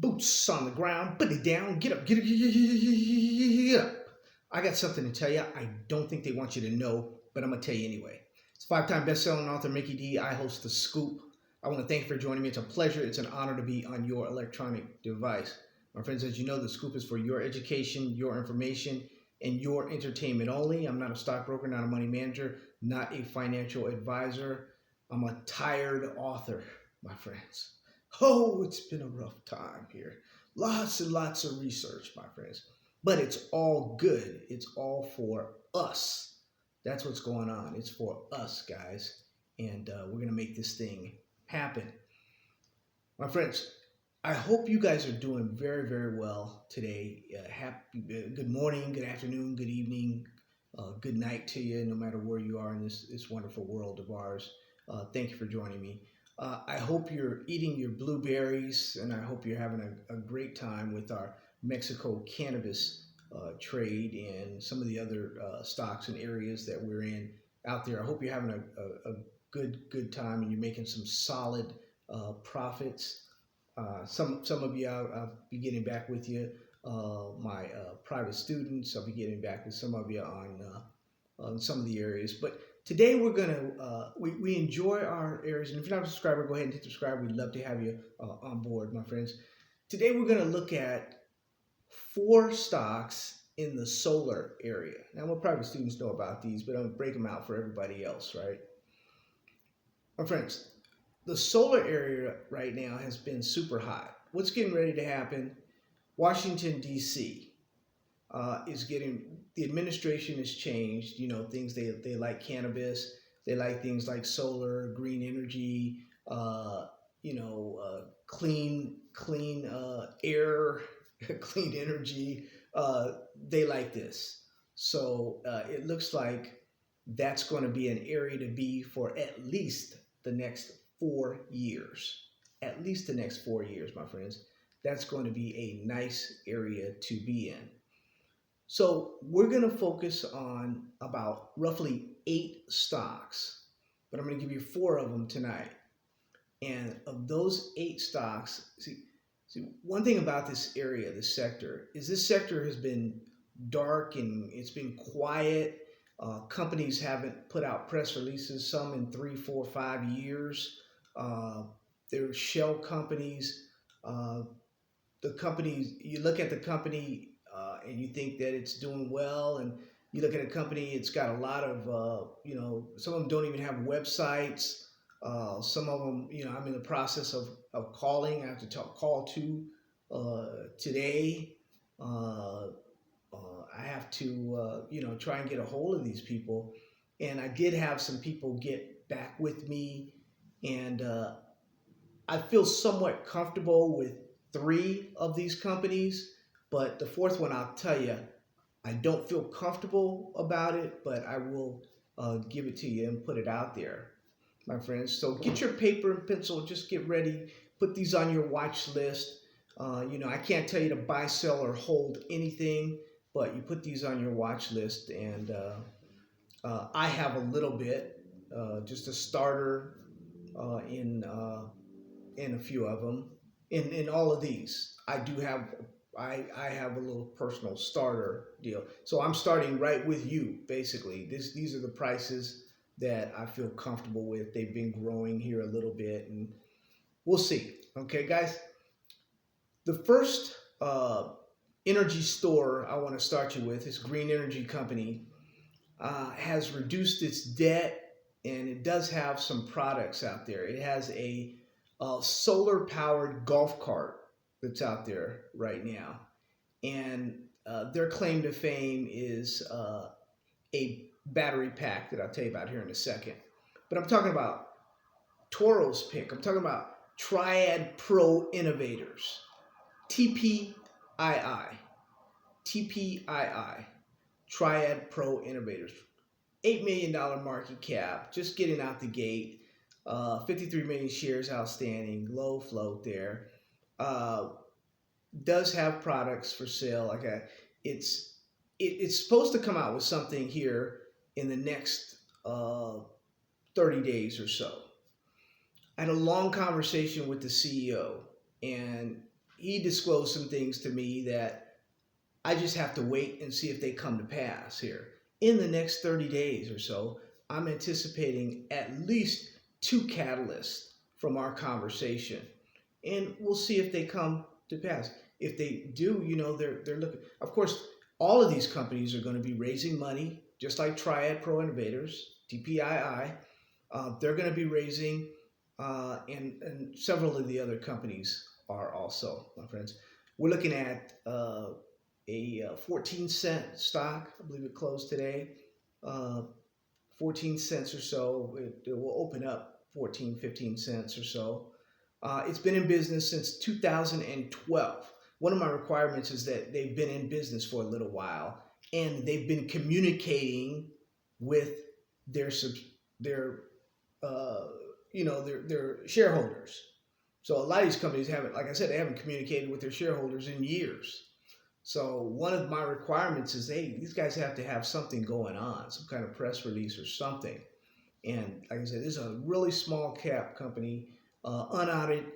Boots on the ground, put it down, get up, get up. I got something to tell you. I don't think they want you to know, but I'm going to tell you anyway. It's five-time best-selling author Mickey D. I host The Scoop. I want to thank you for joining me. It's a pleasure. It's an honor to be on your electronic device. My friends, as you know, The Scoop is for your education, your information, and your entertainment only. I'm not a stockbroker, not a money manager, not a financial advisor. I'm a tired author, my friends. Oh, it's been a rough time here. Lots and lots of research, my friends. But it's all good. It's all for us. That's what's going on. It's for us, guys. And we're going to make this thing happen. My friends, I hope you guys are doing very, very well today. Good morning, good afternoon, good evening, good night to you, no matter where you are in this wonderful world of ours. Thank you for joining me. I hope you're eating your blueberries, and I hope you're having a great time with our Mexico cannabis trade and some of the other stocks and areas that we're in out there. I hope you're having a good time and you're making some solid profits. Some of you, I'll be getting back with you. My private students, I'll be getting back with some of you on some of the areas. But today we're gonna we enjoy our areas, and if you're not a subscriber, go ahead and hit subscribe. We'd love to have you on board, my friends. Today we're gonna look at 4 stocks in the solar area. Now, my private students know about these, but I'm gonna break them out for everybody else, right? My friends, the solar area right now has been super hot. What's getting ready to happen? Washington, D.C. Is getting, the administration has changed. You know, things they like cannabis. They like things like solar, green energy, clean air, clean energy. They like this. So it looks like that's going to be an area to be for at least the next 4 years. At least the next 4 years, my friends. That's going to be a nice area to be in. So we're going to focus on about roughly 8 stocks, but I'm going to give you 4 of them tonight. And of those 8 stocks, see, one thing about this area, this sector, is this sector has been dark and it's been quiet. Companies haven't put out press releases, some in 3, 4, 5 years. They're shell companies. The companies, you look at the company and you think that it's doing well, and you look at a company, it's got a lot of, some of them don't even have websites. Some of them, I'm in the process of calling. I have to call to today. I have to, try and get a hold of these people. And I did have some people get back with me, and I feel somewhat comfortable with 3 of these companies, but the 4th one, I'll tell you, I don't feel comfortable about it, but I will give it to you and put it out there, my friends. So get your paper and pencil, just get ready, put these on your watch list. I can't tell you to buy, sell, or hold anything, but you put these on your watch list, and I have a little bit, just a starter in a few of them. In all of these, I have a little personal starter deal. So I'm starting right with you, basically. These are the prices that I feel comfortable with. They've been growing here a little bit, and we'll see. Okay, guys? The first energy store I want to start you with, this green energy company, has reduced its debt, and it does have some products out there. It has a solar-powered golf cart that's out there right now, and their claim to fame is a battery pack that I'll tell you about here in a second. But I'm talking about Toro's pick. I'm talking about Triad Pro Innovators, TPII, Triad Pro Innovators, $8 million market cap, just getting out the gate, 53 million shares outstanding, low float there. Does have products for sale. It's supposed to come out with something here in the next 30 days or so. I had a long conversation with the CEO, and he disclosed some things to me that I just have to wait and see if they come to pass here. In the next 30 days or so, I'm anticipating at least 2 catalysts from our conversation. And we'll see if they come to pass. If they do, they're looking. Of course, all of these companies are going to be raising money, just like Triad Pro Innovators, TPII. They're going to be raising, and several of the other companies are also, my friends. We're looking at a 14-cent stock. I believe it closed today. 14 cents or so. It will open up 14, 15 cents or so. It's been in business since 2012. One of my requirements is that they've been in business for a little while and they've been communicating with their shareholders. So a lot of these companies haven't, like I said, they haven't communicated with their shareholders in years. So one of my requirements is, hey, these guys have to have something going on, some kind of press release or something. And like I said, this is a really small cap company, unaudited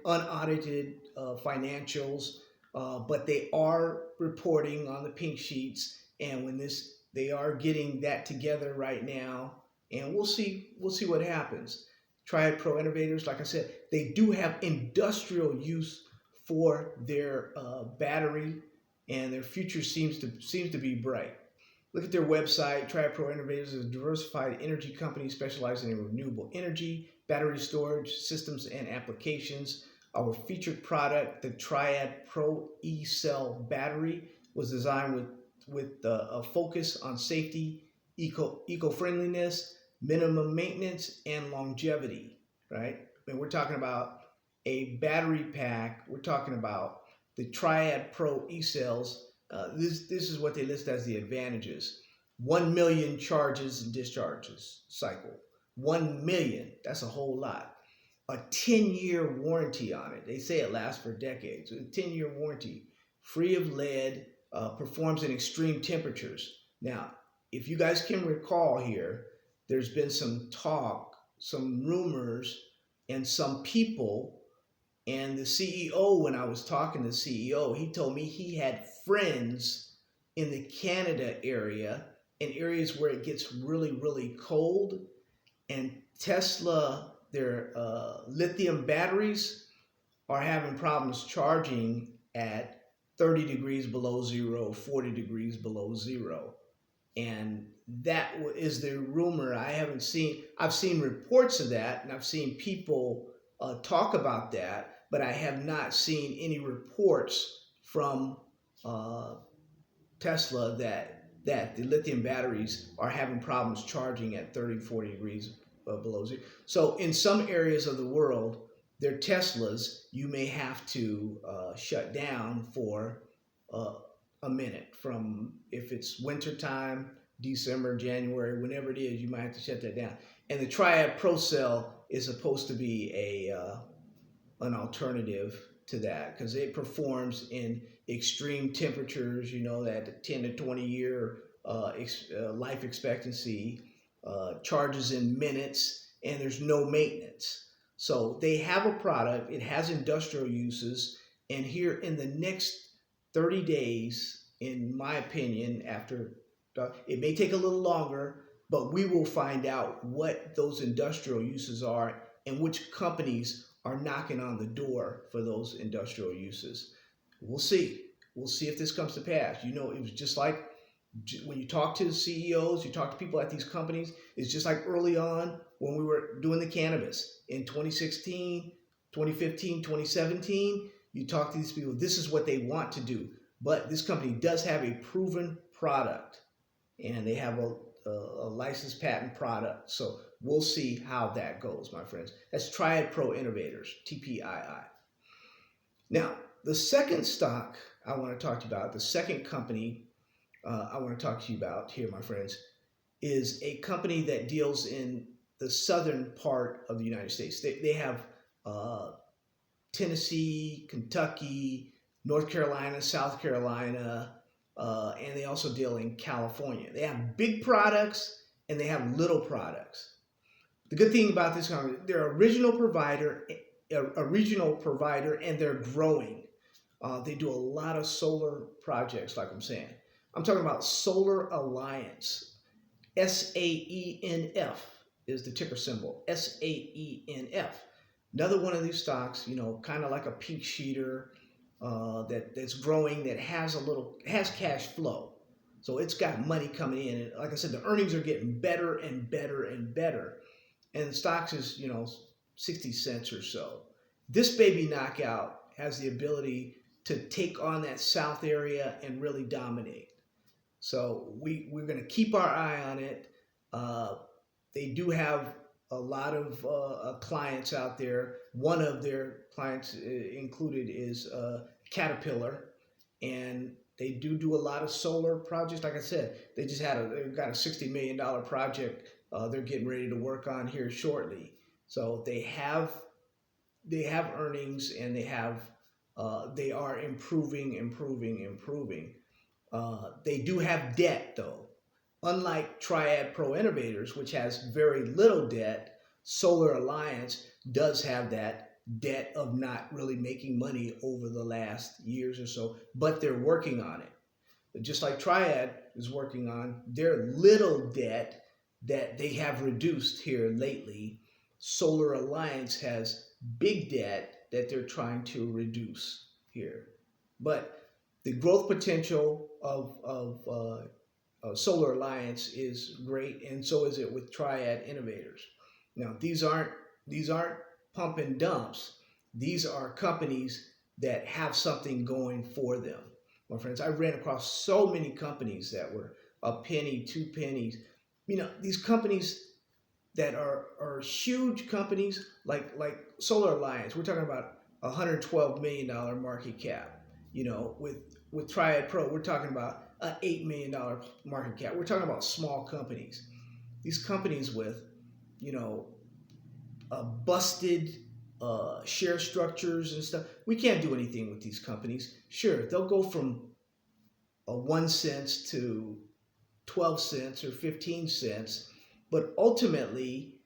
financials, but they are reporting on the pink sheets. And when they are getting that together right now, and we'll see what happens. Triad Pro Innovators, like I said, they do have industrial use for their battery, and their future seems to be bright. Look at their website. Triad Pro Innovators is a diversified energy company specializing in renewable energy, battery storage systems, and applications. Our featured product, the Triad Pro E-Cell battery, was designed with a focus on safety, eco-friendliness, minimum maintenance, and longevity, right? And we're talking about a battery pack. We're talking about the Triad Pro E-Cells. This is what they list as the advantages. 1 million charges and discharges cycle. 1 million, that's a whole lot. A 10-year warranty on it. They say it lasts for decades. A 10-year warranty, free of lead, performs in extreme temperatures. Now, if you guys can recall here, there's been some talk, some rumors, and some people, and the CEO, when I was talking to the CEO, he told me he had friends in the Canada area, in areas where it gets really, really cold, and Tesla, their lithium batteries are having problems charging at 30 degrees below zero, 40 degrees below zero. And that is the rumor. I've seen reports of that, and I've seen people talk about that, but I have not seen any reports from Tesla that the lithium batteries are having problems charging at 30, 40 degrees below zero. So in some areas of the world, their Teslas, you may have to shut down for a minute. From, if it's wintertime, December, January, whenever it is, you might have to shut that down. And the Triad Pro Cell is supposed to be an alternative to that, because it performs in extreme temperatures, that 10 to 20 year life expectancy, charges in minutes, and there's no maintenance. So they have a product, it has industrial uses, and here in the next 30 days, in my opinion, it may take a little longer, but we will find out what those industrial uses are and which companies are knocking on the door for those industrial uses. We'll see. We'll see if this comes to pass. It was just like when you talk to the CEOs, you talk to people at these companies, it's just like early on when we were doing the cannabis in 2016, 2015, 2017, you talk to these people, this is what they want to do. But this company does have a proven product, and they have a licensed patent product. So we'll see how that goes, my friends. That's Triad Pro Innovators, TPII. Now, the second stock I want to talk to you about, the second company I want to talk to you about here, my friends, is a company that deals in the southern part of the United States. They have Tennessee, Kentucky, North Carolina, South Carolina, and they also deal in California. They have big products and they have little products. The good thing about this company, they're a regional provider, and they're growing. They do a lot of solar projects, like I'm saying. I'm talking about Solar Alliance. SAENF is the ticker symbol. SAENF. Another one of these stocks, kind of like a pink sheeter that's growing, that has cash flow. So it's got money coming in. And like I said, the earnings are getting better and better and better. And the stocks is, 60 cents or so. This baby knockout has the ability to take on that South area and really dominate. So we're going to keep our eye on it. They do have a lot of clients out there. One of their clients included is Caterpillar, and they do a lot of solar projects. Like I said, they've got a $60 million project they're getting ready to work on here shortly. So they have earnings, and they are improving. They do have debt, though. Unlike Triad Pro Innovators, which has very little debt, Solar Alliance does have that debt of not really making money over the last years or so, but they're working on it. Just like Triad is working on their little debt that they have reduced here lately, Solar Alliance has big debt that they're trying to reduce here. But the growth potential of Solar Alliance is great, and so is it with Triad Innovators. Now, these aren't pump and dumps. These are companies that have something going for them. My friends, I ran across so many companies that were a penny, 2 pennies. These companies that are huge companies like Solar Alliance. We're talking about $112 million market cap. With Triad Pro, we're talking about an $8 million market cap. We're talking about small companies. These companies with, busted share structures and stuff. We can't do anything with these companies. Sure, they'll go from 1 cent to 12 cents or 15 cents, but ultimately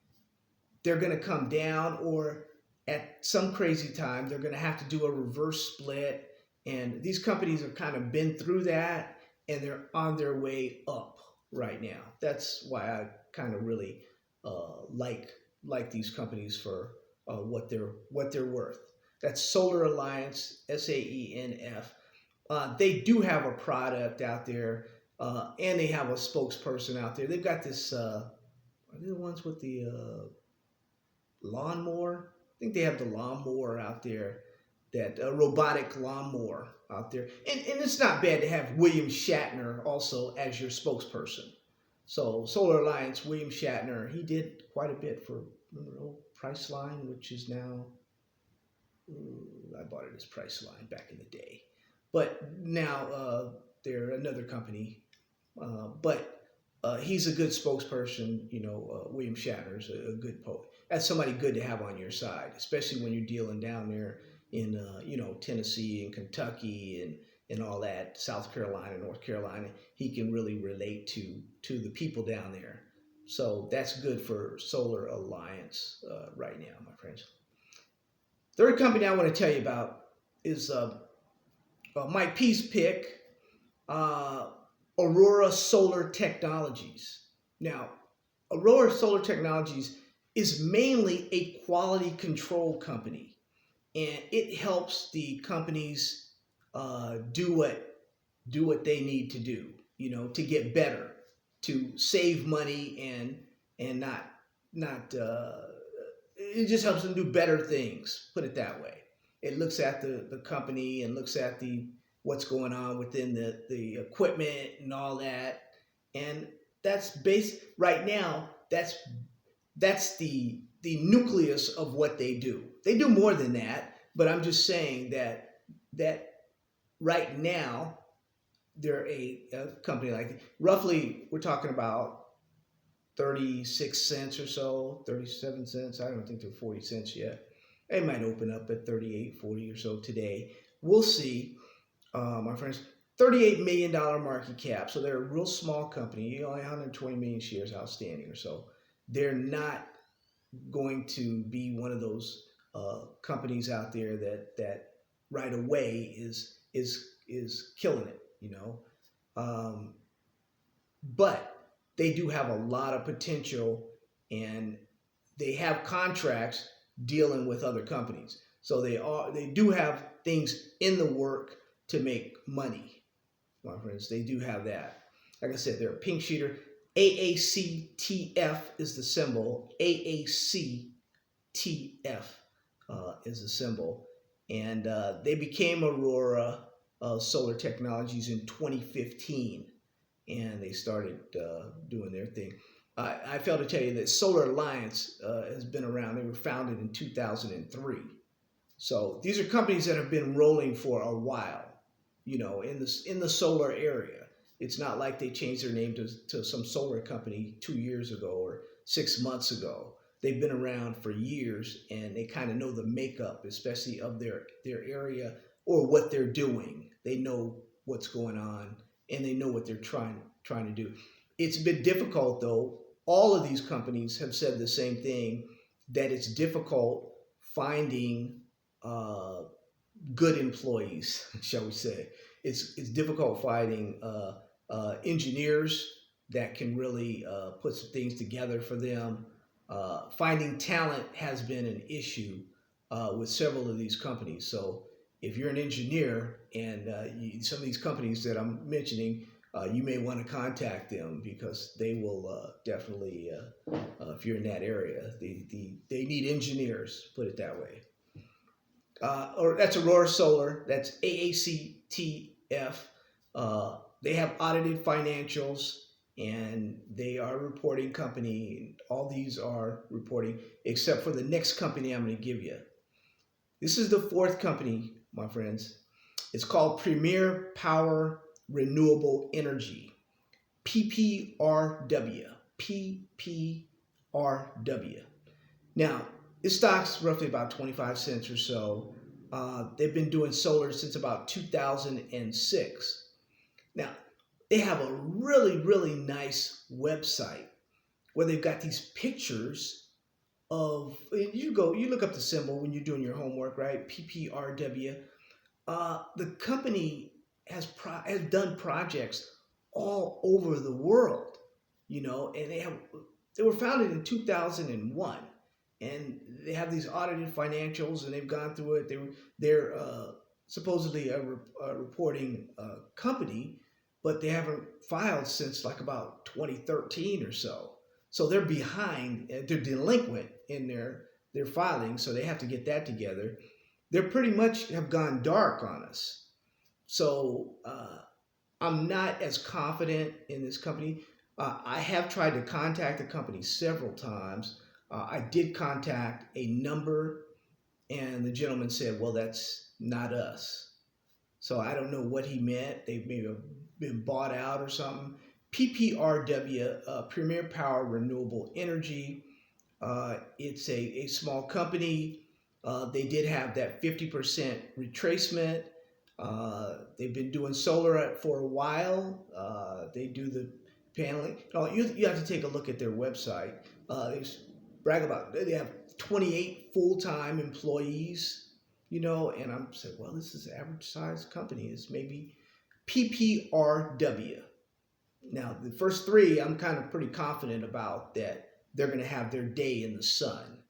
they're going to come down, or at some crazy time they're going to have to do a reverse split. And these companies have kind of been through that, and they're on their way up right now. That's why I kind of really like these companies for what they're worth. That's Solar Alliance, SAENF. They do have a product out there, and they have a spokesperson out there. They've got this. Are they the ones with the lawnmower? I think they have the lawnmower out there. That robotic lawnmower out there. And it's not bad to have William Shatner also as your spokesperson. So Solar Alliance, William Shatner, he did quite a bit for Priceline, which is now, I bought it as Priceline back in the day. But now they're another company. But he's a good spokesperson. William Shatner's a good poet. That's somebody good to have on your side, especially when you're dealing down there in Tennessee and Kentucky and all that, South Carolina, North Carolina. He can really relate to the people down there. So that's good for Solar Alliance right now, my friends. Third company I want to tell you about is Mike P's pick, Aurora Solar Technologies. Now, Aurora Solar Technologies is mainly a quality control company. And it helps the companies do what they need to do, to get better, to save money and not it just helps them do better things. Put it that way. It looks at the company and looks at what's going on within the equipment and all that, and that's right now. That's the nucleus of what they do. They do more than that, but I'm just saying that right now they're a company like, roughly we're talking about 36 cents or so, 37 cents. I don't think they're 40 cents yet. They might open up at 38, 40 or so today. We'll see, my friends. $38 million market cap. So they're a real small company. Only 120 million shares outstanding or so. They're not going to be one of those companies out there that right away is killing it, you know. But they do have a lot of potential, and they have contracts dealing with other companies. So they do have things in the work to make money, my friends. They do have that. Like I said, they're a pink sheeter. AACTF is the symbol. AACTF is the symbol. And they became Aurora Solar Technologies in 2015. And they started doing their thing. I failed to tell you that Solar Alliance has been around. They were founded in 2003. So these are companies that have been rolling for a while, you know, in the solar area. It's not like they changed their name to some solar company 2 years ago or 6 months ago. They've been around for years, and they kind of know the makeup, especially of their area or what they're doing. They know what's going on, and they know what they're trying to do. It's been difficult, though. All of these companies have said the same thing, that it's difficult finding good employees, shall we say. It's difficult finding engineers that can really put some things together for them. Finding talent has been an issue with several of these companies. So if you're an engineer and some of these companies that I'm mentioning, you may want to contact them, because they will definitely, if you're in that area, they need engineers, put it that way. Or that's Aurora Solar, that's AACTF. They have audited financials, and they are a reporting company. All these are reporting, except for the next company I'm going to give you. This is the fourth company, my friends. It's called Premier Power Renewable Energy, PPRW. PPRW. Now, this stock's roughly about 25 cents or so. They've been doing solar since about 2006. Now, they have a really, really nice website where they've got these pictures of, you look up the symbol when you're doing your homework, right? PPRW. The company has done projects all over the world, you know, and they were founded in 2001, and they have these audited financials, and they've gone through it. They're supposedly a reporting company, but they haven't filed since like about 2013 or so. So they're behind. They're delinquent in their filing, so they have to get that together. They're pretty much have gone dark on us. So I'm not as confident in this company. I have tried to contact the company several times. I did contact a number, and the gentleman said, well, that's not us. So I don't know what he meant. They may have been bought out or something. PPRW, Premier Power Renewable Energy. It's a small company. They did have that 50% retracement. They've been doing solar for a while. They do the paneling. You have to take a look at their website. They brag about they have 28 full-time employees, you know, and I'm saying, well, this is an average size company. It's maybe PPRW. Now, the first three, I'm kind of pretty confident about that they're going to have their day in the sun.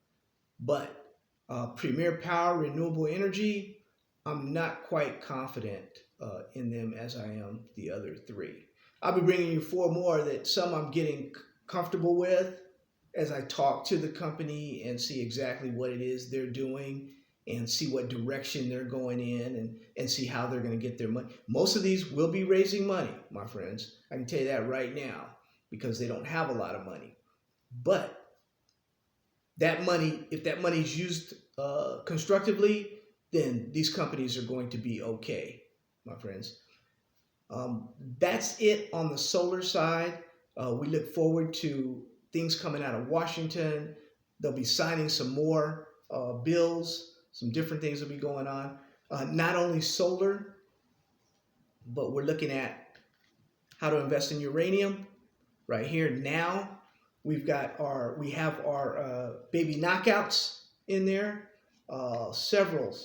But Premier Power Renewable Energy, I'm not quite confident in them as I am the other three. I'll be bringing you four more that some I'm getting comfortable with as I talk to the company and see exactly what it is they're doing and see what direction they're going in and see how they're going to get their money. Most of these will be raising money, my friends. I can tell you that right now, because they don't have a lot of money. But that money, if that money is used constructively, then these companies are going to be okay, my friends. That's it on the solar side. We look forward to things coming out of Washington. They'll be signing some more bills. Some different things will be going on. Not only solar, but we're looking at how to invest in uranium right here now. We have our baby knockouts in there. Several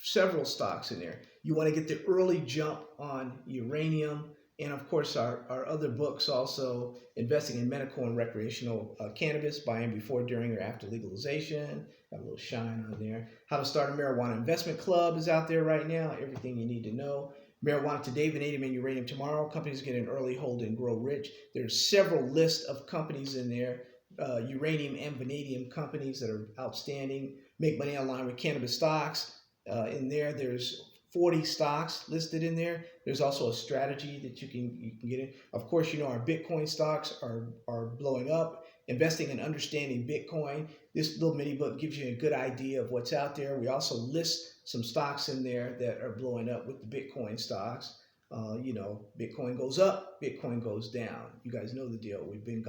several stocks in there. You want to get the early jump on uranium, and of course our other books also, investing in medical and recreational cannabis, buying before, during, or after legalization. Got a little shine on there. How to start a marijuana investment club is out there right now. Everything you need to know. Marijuana today, vanadium and uranium tomorrow. Companies get an early, hold, and grow rich. There's several lists of companies in there, uranium and vanadium companies that are outstanding. Make money online with cannabis stocks. In there, there's 40 stocks listed in there. There's also a strategy that you can get in. Of course, you know our Bitcoin stocks are blowing up. Investing and understanding Bitcoin. This little mini book gives you a good idea of what's out there. We also list some stocks in there that are blowing up with the Bitcoin stocks. You know, Bitcoin goes up, Bitcoin goes down. You guys know the deal. We've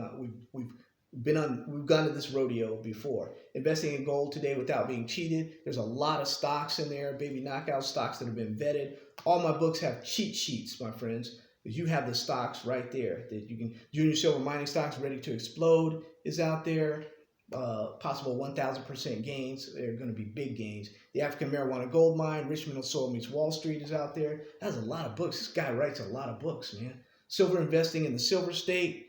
gone to this rodeo before. Investing in gold today without being cheated. There's a lot of stocks in there, baby knockout stocks that have been vetted. All my books have cheat sheets, my friends. You have the stocks right there that you can. Junior silver mining stocks ready to explode is out there. Possible 1,000% gains. They're going to be big gains. The African marijuana gold mine, Rich Mineral Soil meets Wall Street is out there. That's a lot of books. This guy writes a lot of books, man. Silver investing in the Silver State.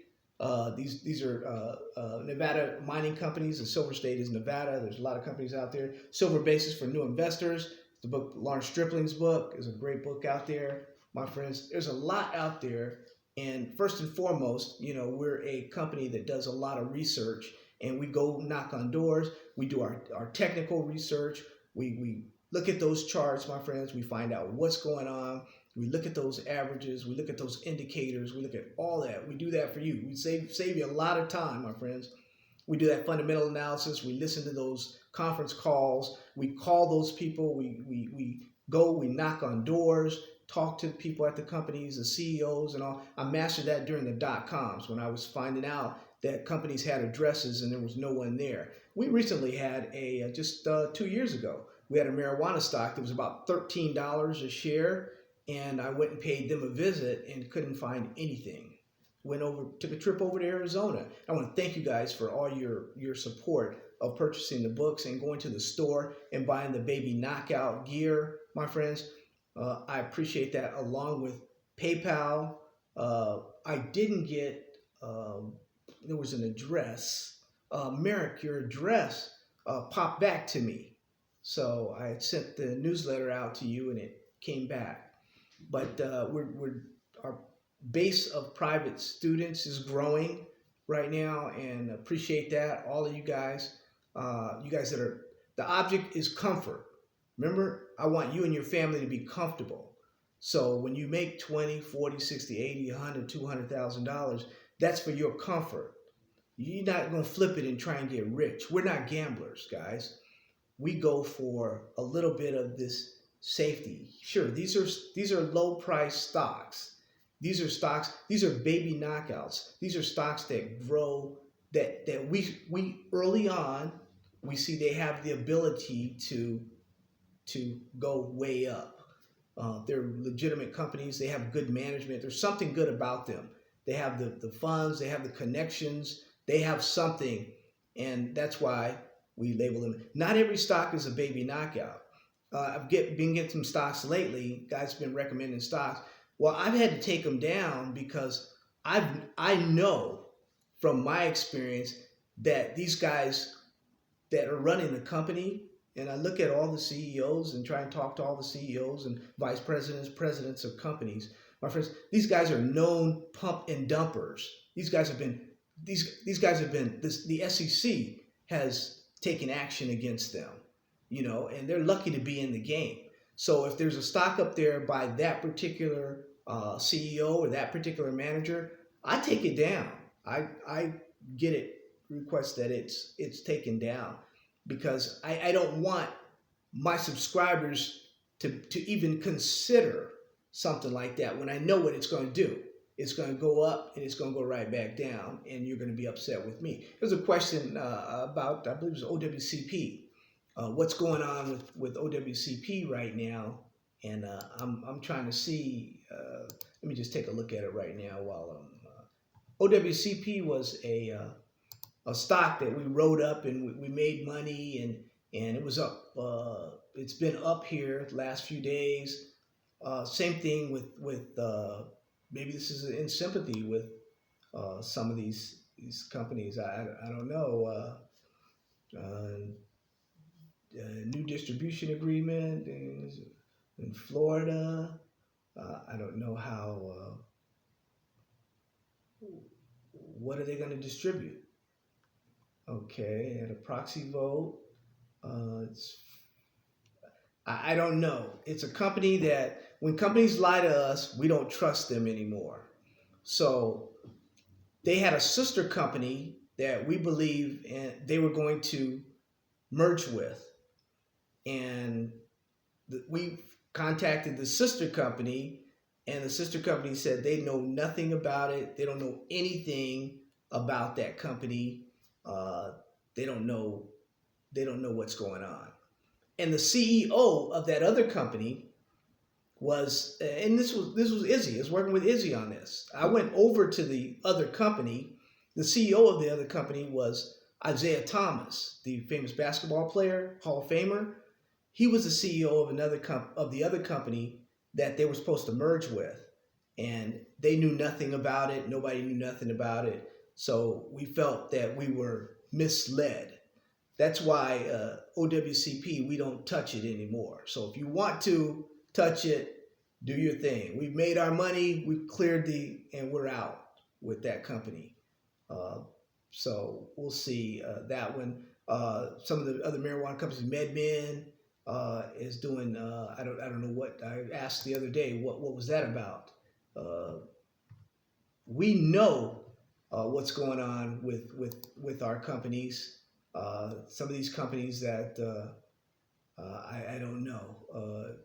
These are Nevada mining companies. The Silver State is Nevada. There's a lot of companies out there. Silver Basis for new investors. The book, Lawrence Stripling's book, is a great book out there, my friends. There's a lot out there. And first and foremost, you know, we're a company that does a lot of research, and we go knock on doors. We do our technical research. We look at those charts, my friends. We find out what's going on. We look at those averages. We look at those indicators. We look at all that. We do that for you. We save you a lot of time, my friends. We do that fundamental analysis. We listen to those conference calls. We call those people. We go. We knock on doors. Talk to people at the companies, the CEOs, and all. I mastered that during the .coms when I was finding out that companies had addresses and there was no one there. We recently had just 2 years ago, we had a marijuana stock that was about $13 a share. And I went and paid them a visit and couldn't find anything. Took a trip over to Arizona. I want to thank you guys for all your support of purchasing the books and going to the store and buying the baby knockout gear, my friends. I appreciate that, along with PayPal. I didn't get, there was an address. Merrick, your address popped back to me. So I had sent the newsletter out to you and it came back. But our base of private students is growing right now, and appreciate that. All of you guys that are, the object is comfort. Remember, I want you and your family to be comfortable. So when you make 20, 40, 60, 80, 100, $200,000, that's for your comfort. You're not going to flip it and try and get rich. We're not gamblers, guys. We go for a little bit of this safety. Sure, these are low price stocks. These are baby knockouts. These are stocks that grow, that we early on, we see they have the ability to go way up. They're legitimate companies. They have good management. There's something good about them. They have the funds, they have the connections, they have something, and that's why we label them. Not every stock is a baby knockout. I've been getting some stocks lately. Guys have been recommending stocks. Well, I've had to take them down because I know from my experience that these guys that are running the company, and I look at all the CEOs and try and talk to all the CEOs and vice presidents, presidents of companies. My friends, these guys are known pump and dumpers. The SEC has taken action against them. You know, and they're lucky to be in the game. So if there's a stock up there by that particular CEO or that particular manager, I take it down. I get it, request that it's taken down, because I don't want my subscribers to even consider something like that when I know what it's going to do. It's going to go up and it's going to go right back down, and you're going to be upset with me. There's a question about, I believe it was OWCP. What's going on with OWCP right now, and I'm trying to see. Let me just take a look at it right now while OWCP was a stock that we wrote up and we made money, and it was up it's been up here the last few days. Same thing with maybe this is in sympathy with some of these companies. I don't know. New distribution agreement in Florida. I don't know how. What are they going to distribute? Okay, and a proxy vote. I don't know. It's a company that when companies lie to us, we don't trust them anymore. So they had a sister company that we believe and they were going to merge with, and we contacted the sister company, and the sister company said they know nothing about it. They don't know anything about that company. They don't know what's going on. And the CEO of that other company was, and this was Izzy. I was working with Izzy on this. I went over to the other company. The CEO of the other company was Isaiah Thomas, the famous basketball player, Hall of Famer. He was the CEO of the other company that they were supposed to merge with, and they knew nothing about it. Nobody knew nothing about it. So we felt that we were misled. That's why OWCP, we don't touch it anymore. So if you want to touch it, do your thing. We've made our money, we've cleared and we're out with that company. So we'll see that one. Some of the other marijuana companies, MedMen is doing. I don't know what I asked the other day. What was that about? We know what's going on with our companies. Some of these companies that I don't know.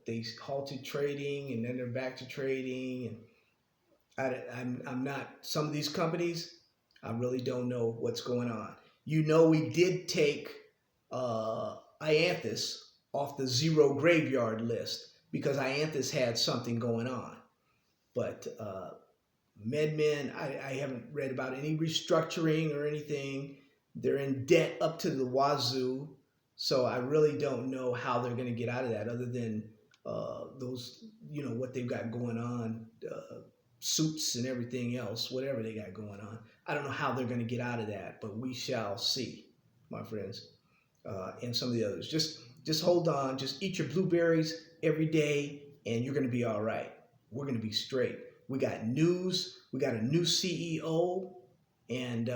They halted trading and then they're back to trading, and I'm not. Some of these companies, I really don't know what's going on. We did take Ianthus off the zero graveyard list because Ianthus had something going on, but MedMen, I haven't read about any restructuring or anything. They're in debt up to the wazoo, so I really don't know how they're going to get out of that, other than those, what they've got going on, suits and everything else, whatever they got going on. I don't know how they're going to get out of that, but we shall see, my friends, and some of the others. Just hold on. Just eat your blueberries every day, and you're going to be all right. We're going to be straight. We got news. We got a new CEO, and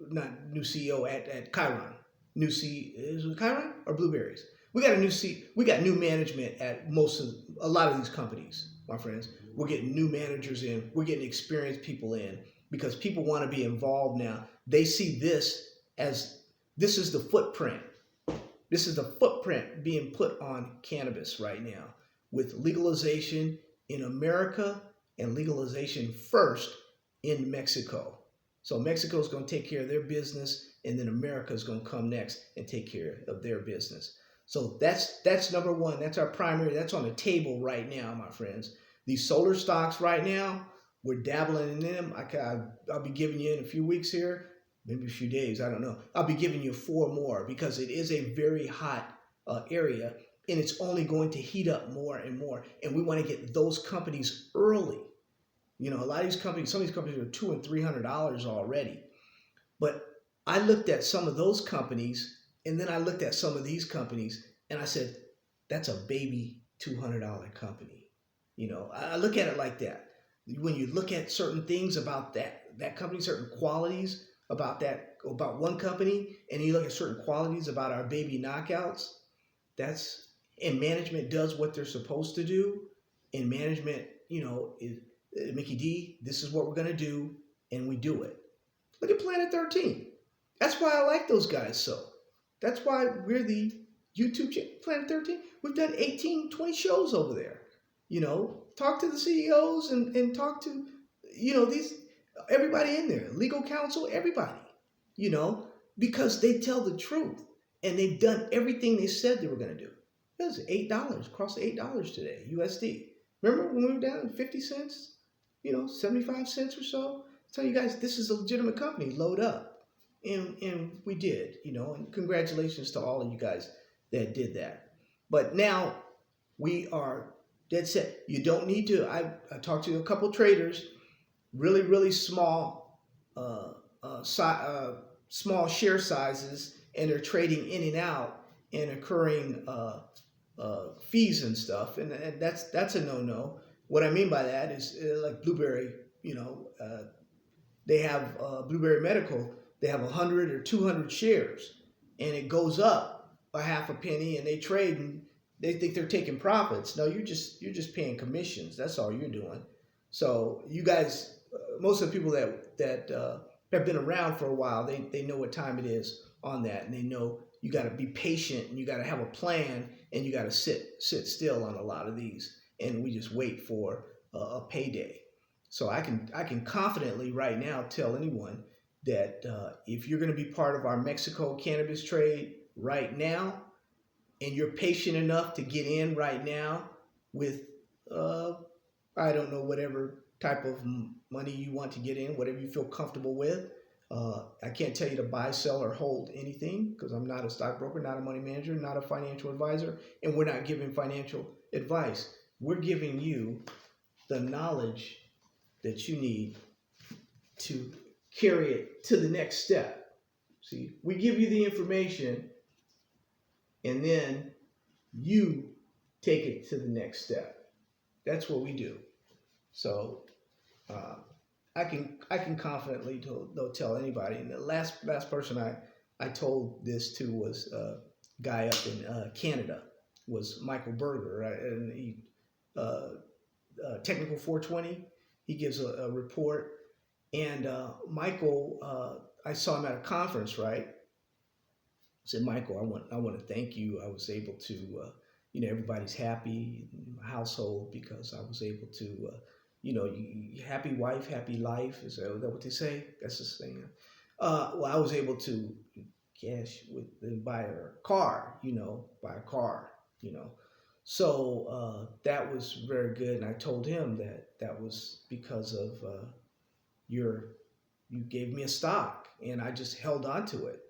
not new CEO at Chiron. Is it Chiron or Blueberries? We got new management at a lot of these companies, my friends. We're getting new managers in. We're getting experienced people in because people want to be involved now. They see this as this is the footprint. This is the footprint being put on cannabis right now with legalization in America and legalization first in Mexico. So Mexico is going to take care of their business, and then America is going to come next and take care of their business. So that's number one. That's our primary. That's on the table right now, my friends. These solar stocks right now, we're dabbling in them. I'll be giving you in a few weeks here, maybe a few days, I don't know. I'll be giving you 4 more because it is a very hot area, and it's only going to heat up more and more. And we want to get those companies early. A lot of these companies, some of these companies are $200 and $300 already. But I looked at some of those companies, and then I looked at some of these companies, and I said, that's a baby $200 company. I look at it like that. When you look at certain things about that company, certain qualities about one company, and you look at certain qualities about our baby knockouts, and management does what they're supposed to do, and management, Mickey D, this is what we're going to do, and we do it. Look at Planet 13. That's why I like those guys so. That's why we're the YouTube channel, Planet 13. We've done 18, 20 shows over there. Talk to the CEOs and talk to, everybody in there, legal counsel, everybody, because they tell the truth, and they've done everything they said they were going to do. It was $8, crossed $8 today, USD. Remember when we were down 50 cents? 75 cents or so. I tell you guys, this is a legitimate company. Load up, and we did. And congratulations to all of you guys that did that. But now we are dead set. You don't need to. I talked to a couple traders, really small, small share sizes, and they're trading in and out and incurring fees and stuff, and that's a no-no. What I mean by that is like Blueberry, they have Blueberry Medical. They have 100 or 200 shares, and it goes up a half a penny, and they trade, and they think they're taking profits. No, you're just paying commissions. That's all you're doing. So you guys, most of the people that have been around for a while, they know what time it is on that, and they know you got to be patient, and you got to have a plan, and you got to sit still on a lot of these, and we just wait for a payday. So I can confidently right now tell anyone that if you're going to be part of our Mexico cannabis trade right now, and you're patient enough to get in right now with, I don't know, whatever type of money you want to get in, whatever you feel comfortable with. I can't tell you to buy, sell, or hold anything because I'm not a stockbroker, not a money manager, not a financial advisor, and we're not giving financial advice. We're giving you the knowledge that you need to carry it to the next step. See, we give you the information, and then you take it to the next step. That's what we do. So I can confidently tell anybody. And the last person I told this to was a guy up in Canada, was Michael Berger, right? And he Technical 420. He gives a report, and Michael, I saw him at a conference, right? I said, Michael, I want to thank you. I was able to, everybody's happy in my household because I was able to, happy wife, happy life. Is that what they say? That's the thing. Well, I was able to buy a car, So that was very good. And I told him that was because of you gave me a stock, and I just held on to it.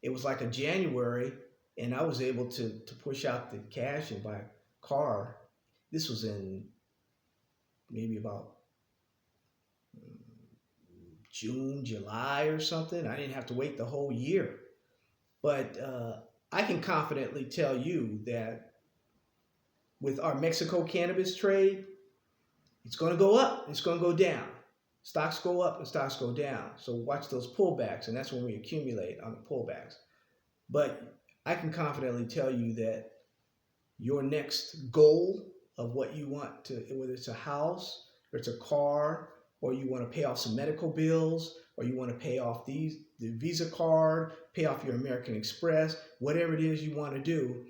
It was like a January, and I was able to push out the cash and buy a car. This was in maybe about June, July or something. I didn't have to wait the whole year. But I can confidently tell you that with our Mexico cannabis trade, it's going to go up, it's going to go down. Stocks go up and stocks go down. So watch those pullbacks, and that's when we accumulate on the pullbacks. But I can confidently tell you that your next goal of what you want to, whether it's a house or it's a car, or you want to pay off some medical bills, or you want to pay off the Visa card, pay off your American Express, whatever it is you want to do,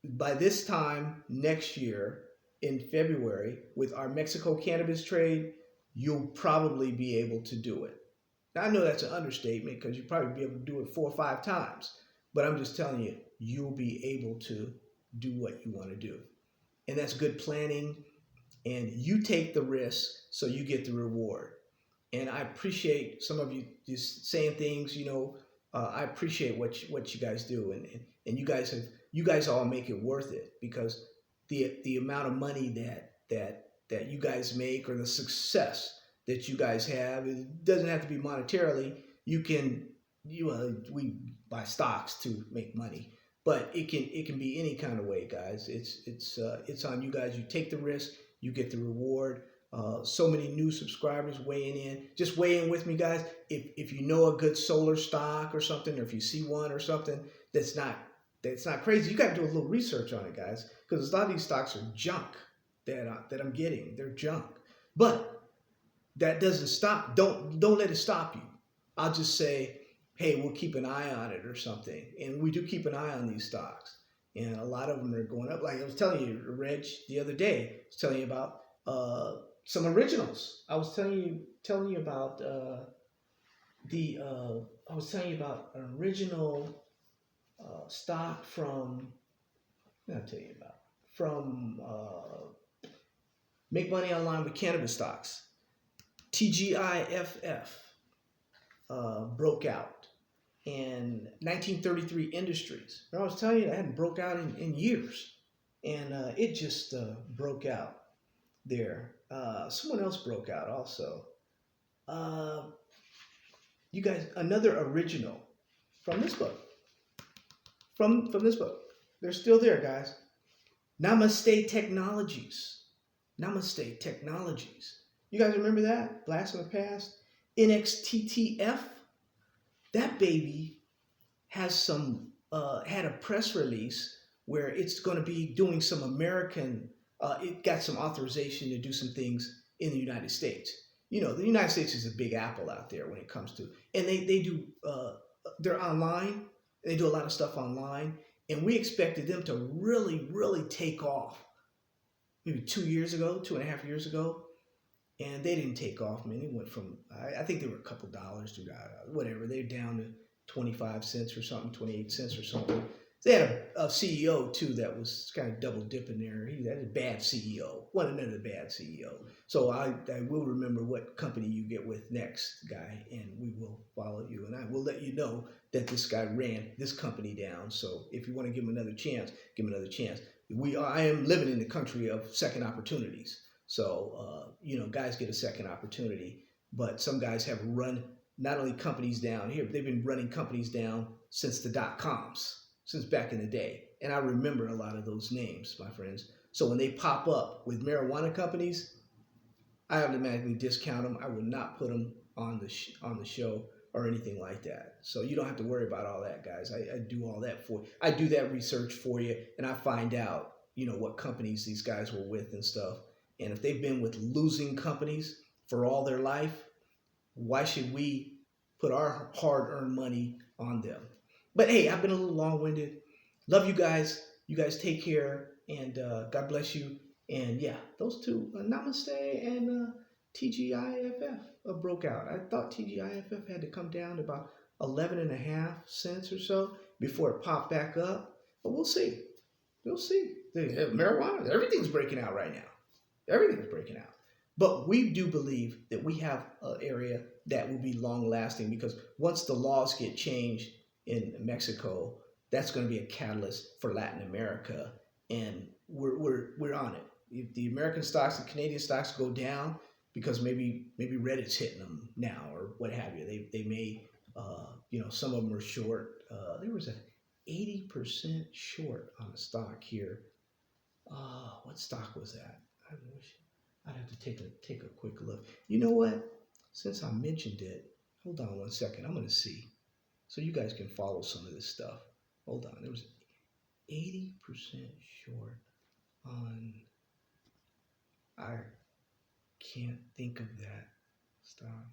by this time next year, in February, with our Mexico cannabis trade, you'll probably be able to do it. Now, I know that's an understatement because you'll probably be able to do it 4 or 5 times, but I'm just telling you, you'll be able to do what you want to do. And that's good planning, and you take the risk so you get the reward. And I appreciate some of you just saying things, I appreciate what you guys do, and you guys all make it worth it, because the amount of money that you guys make, or the success that you guys have, it doesn't have to be monetarily. We buy stocks to make money, but it can be any kind of way, guys. It's on you guys. You take the risk, you get the reward. So many new subscribers weighing in. Just weigh in with me, guys. If you know a good solar stock or something, or if you see one or something that's not crazy, you got to do a little research on it, guys, because a lot of these stocks are junk that I'm getting. They're junk. But that doesn't stop. Don't let it stop you. I'll just say, hey, we'll keep an eye on it or something. And we do keep an eye on these stocks. And a lot of them are going up. Like I was telling you, Reg, the other day, I was telling you about some originals. I was telling you about I was telling you about an original stock from Make Money Online with Cannabis Stocks. TGIFF broke out, and 1933 Industries. I was telling you, it hadn't broke out in years, and it just broke out there. Someone else broke out also. You guys, another original from this book. From this book. They're still there, guys. Namaste Technologies. Namaste Technologies. You guys remember that? Blast from the Past? NXTTF? That baby has some, had a press release where it's going to be doing some American, it got some authorization to do some things in the United States. You know, the United States is a big apple out there when it comes to, and they do, they're online, they do a lot of stuff online, and we expected them to really, really take off maybe 2 years ago, 2.5 years ago, and they didn't take off, man. They went from, I think they were a couple dollars to whatever, they're down to 25 cents or something, 28 cents or something. They had a CEO too that was kind of double dipping there. He had a bad CEO, another bad CEO. So I will remember what company you get with next, guy, and we will follow you. And I will let you know that this guy ran this company down. So if you want to give him another chance, give him another chance. I am living in the country of second opportunities. So, guys get a second opportunity. But some guys have run not only companies down here, but they've been running companies down since the dot-coms. Since back in the day. And I remember a lot of those names, my friends. So when they pop up with marijuana companies, I automatically discount them. I will not put them on the show or anything like that. So you don't have to worry about all that, guys. I do all that for you. I do that research for you, and I find out, what companies these guys were with and stuff. And if they've been with losing companies for all their life, why should we put our hard-earned money on them? But hey, I've been a little long-winded. Love you guys. You guys take care, and God bless you. And yeah, those two, Namaste and TGIFF broke out. I thought TGIFF had to come down to about 11.5 cents or so before it popped back up. But we'll see. We'll see. Marijuana, everything's breaking out right now. Everything's breaking out. But we do believe that we have an area that will be long-lasting, because once the laws get changed in Mexico, that's going to be a catalyst for Latin America, and we're on it. If the American stocks, the Canadian stocks go down because maybe Reddit's hitting them now or what have you, they may, some of them are short. There was an 80% short on a stock here. What stock was that? I wish I'd have to take a quick look. You know what? Since I mentioned it, hold on one second. I'm going to see. So you guys can follow some of this stuff. Hold on. There was 80% short on, I can't think of that stock.